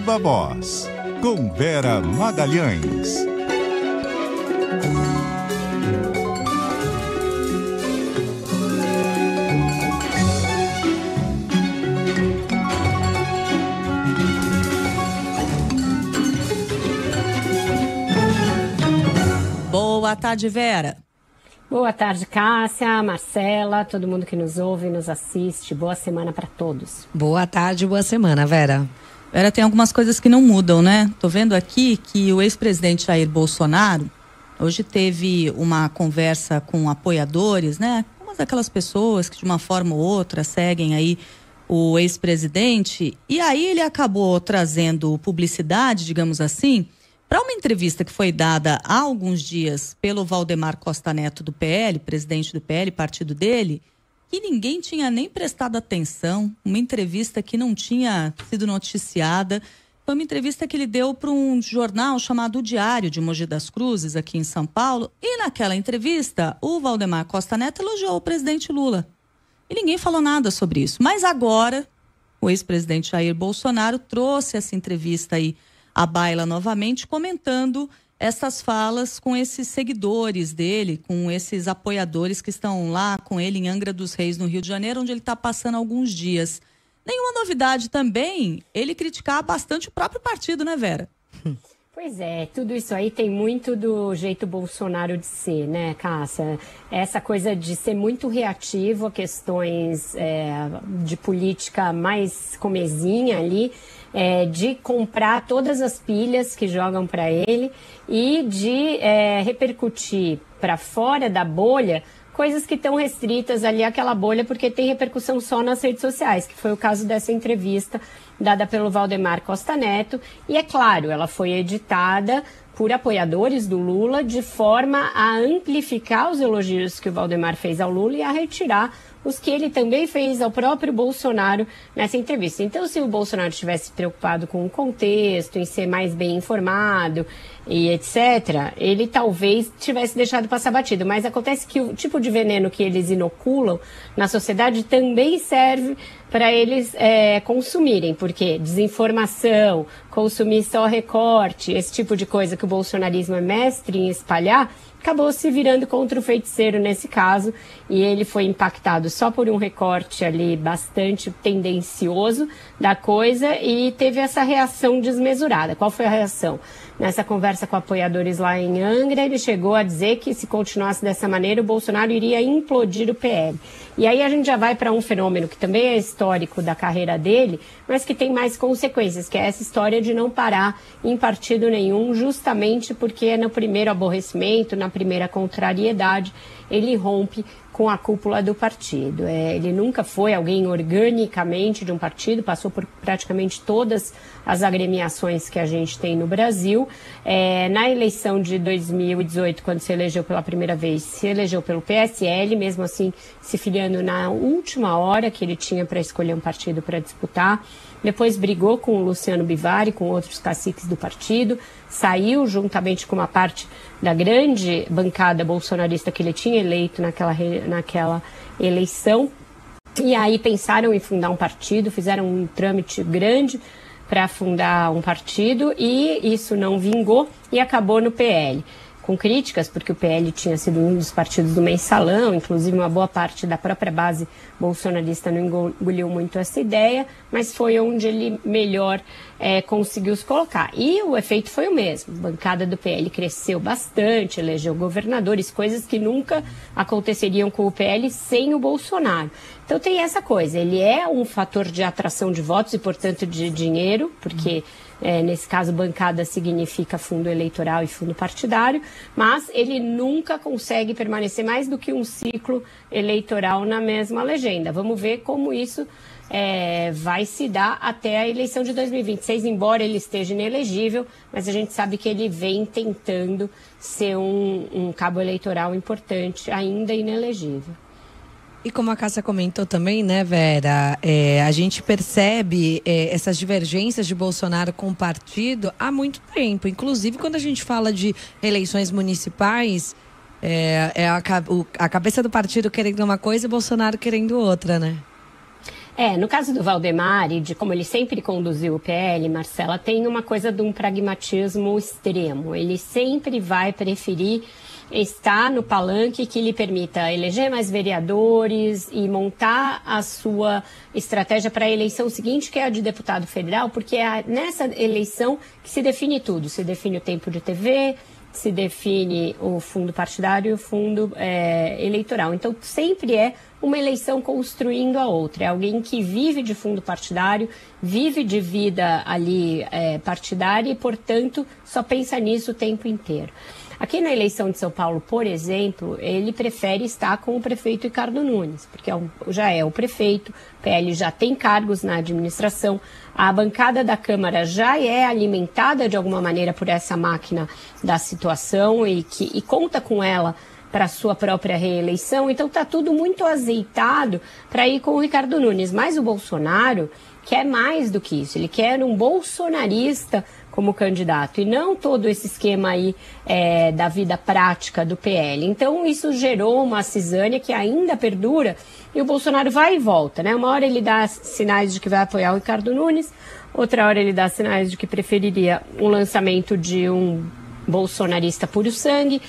Viva Voz, com Vera Magalhães. Boa tarde, Vera. Boa tarde, Cássia, Marcela, todo mundo que nos ouve e nos assiste. Boa semana para todos. Boa tarde, boa semana, Vera. Vera, tem algumas coisas que não mudam, né? Tô vendo aqui que o ex-presidente Jair Bolsonaro hoje teve uma conversa com apoiadores, né? Algumas daquelas pessoas que de uma forma ou outra seguem aí o ex-presidente. E aí ele acabou trazendo publicidade, digamos assim, para uma entrevista que foi dada há alguns dias pelo Valdemar Costa Neto do PL, presidente do PL, partido dele, que ninguém tinha nem prestado atenção, uma entrevista que não tinha sido noticiada. Foi uma entrevista que ele deu para um jornal chamado O Diário de Mogi das Cruzes, aqui em São Paulo. E naquela entrevista, o Valdemar Costa Neto elogiou o presidente Lula. E ninguém falou nada sobre isso. Mas agora, o ex-presidente Jair Bolsonaro trouxe essa entrevista aí à baila novamente, comentando essas falas com esses seguidores dele, com esses apoiadores que estão lá com ele em Angra dos Reis, no Rio de Janeiro, onde ele está passando alguns dias. Nenhuma novidade também ele criticar bastante o próprio partido, né, Vera? Pois é, tudo isso aí tem muito do jeito Bolsonaro de ser, né, Cássia? Essa coisa de ser muito reativo a questões de política mais comezinha ali, de comprar todas as pilhas que jogam para ele e de repercutir para fora da bolha coisas que estão restritas ali àquela bolha, porque tem repercussão só nas redes sociais, que foi o caso dessa entrevista dada pelo Valdemar Costa Neto. E é claro, ela foi editada por apoiadores do Lula de forma a amplificar os elogios que o Valdemar fez ao Lula e a retirar os que ele também fez ao próprio Bolsonaro nessa entrevista. Então, se o Bolsonaro estivesse preocupado com o contexto, em ser mais bem informado e etc., ele talvez tivesse deixado passar batido. Mas acontece que o tipo de veneno que eles inoculam na sociedade também serve para eles consumirem, porque desinformação, consumir só recorte, esse tipo de coisa que o bolsonarismo é mestre em espalhar, acabou se virando contra o feiticeiro nesse caso, e ele foi impactado só por um recorte ali bastante tendencioso da coisa e teve essa reação desmesurada. Qual foi a reação? Nessa conversa com apoiadores lá em Angra, ele chegou a dizer que se continuasse dessa maneira, o Bolsonaro iria implodir o PL. E aí a gente já vai para um fenômeno que também é histórico da carreira dele, mas que tem mais consequências, que é essa história de não parar em partido nenhum, justamente porque no primeiro aborrecimento, na primeira contrariedade, ele rompe com a cúpula do partido. Ele nunca foi alguém organicamente de um partido, passou por praticamente todas as agremiações que a gente tem no Brasil. Na eleição de 2018, quando se elegeu pela primeira vez, se elegeu pelo PSL, mesmo assim se filiando na última hora que ele tinha para escolher um partido para disputar. Depois brigou com o Luciano Bivar e com outros caciques do partido, saiu juntamente com uma parte da grande bancada bolsonarista que ele tinha eleito naquela eleição. E aí pensaram em fundar um partido, fizeram um trâmite grande para fundar um partido e isso não vingou e acabou no PL. Com críticas, porque o PL tinha sido um dos partidos do mensalão, inclusive uma boa parte da própria base bolsonarista não engoliu muito essa ideia, mas foi onde ele melhor conseguiu se colocar. E o efeito foi o mesmo, a bancada do PL cresceu bastante, elegeu governadores, coisas que nunca aconteceriam com o PL sem o Bolsonaro. Então tem essa coisa, ele é um fator de atração de votos e, portanto, de dinheiro, porque nesse caso bancada significa fundo eleitoral e fundo partidário, mas ele nunca consegue permanecer mais do que um ciclo eleitoral na mesma legenda. Vamos ver como isso vai se dar até a eleição de 2026, embora ele esteja inelegível, mas a gente sabe que ele vem tentando ser um cabo eleitoral importante, ainda inelegível. E como a Cássia comentou também, né, Vera, a gente percebe essas divergências de Bolsonaro com o partido há muito tempo. Inclusive, quando a gente fala de eleições municipais, a cabeça do partido querendo uma coisa e Bolsonaro querendo outra, né? No caso do Valdemar e de como ele sempre conduziu o PL, Marcela, tem uma coisa de um pragmatismo extremo. Ele sempre vai preferir estar no palanque que lhe permita eleger mais vereadores e montar a sua estratégia para a eleição seguinte, que é a de deputado federal, porque é nessa eleição que se define tudo. Se define o tempo de TV, se define o fundo partidário e o fundo eleitoral. Então, sempre é uma eleição construindo a outra. É alguém que vive de fundo partidário, vive de vida ali partidária e, portanto, só pensa nisso o tempo inteiro. Aqui na eleição de São Paulo, por exemplo, ele prefere estar com o prefeito Ricardo Nunes, porque já é o prefeito, o PL já tem cargos na administração, a bancada da Câmara já é alimentada de alguma maneira por essa máquina da situação e conta com ela para a sua própria reeleição. Então está tudo muito azeitado para ir com o Ricardo Nunes. Mas o Bolsonaro quer mais do que isso, ele quer um bolsonarista como candidato, e não todo esse esquema aí da vida prática do PL. Então, isso gerou uma cisânia que ainda perdura, e o Bolsonaro vai e volta, né? Uma hora ele dá sinais de que vai apoiar o Ricardo Nunes, outra hora ele dá sinais de que preferiria o lançamento de um bolsonarista puro sangue,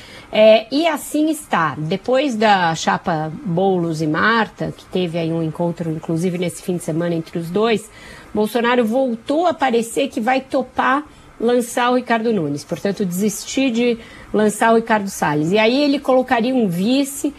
e assim está. Depois da chapa Boulos e Marta, que teve aí um encontro, inclusive nesse fim de semana entre os dois, Bolsonaro voltou a parecer que vai topar lançar o Ricardo Nunes, portanto desistir de lançar o Ricardo Salles. E aí ele colocaria um vice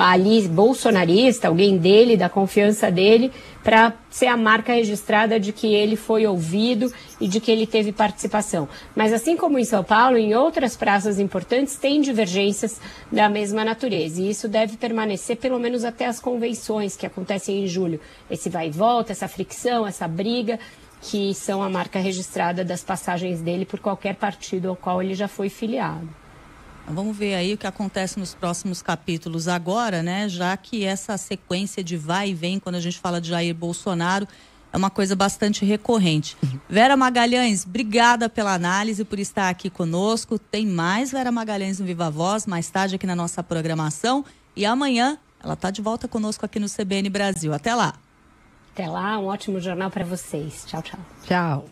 ali bolsonarista, alguém dele, da confiança dele, para ser a marca registrada de que ele foi ouvido e de que ele teve participação. Mas assim como em São Paulo, em outras praças importantes, tem divergências da mesma natureza. E isso deve permanecer pelo menos até as convenções que acontecem em julho. Esse vai e volta, essa fricção, essa briga, que são a marca registrada das passagens dele por qualquer partido ao qual ele já foi filiado. Vamos ver aí o que acontece nos próximos capítulos agora, né? Já que essa sequência de vai e vem, quando a gente fala de Jair Bolsonaro, é uma coisa bastante recorrente. Vera Magalhães, obrigada pela análise, por estar aqui conosco. Tem mais Vera Magalhães no Viva Voz, mais tarde aqui na nossa programação. E amanhã ela está de volta conosco aqui no CBN Brasil. Até lá. Até lá, um ótimo jornal para vocês. Tchau, tchau. Tchau.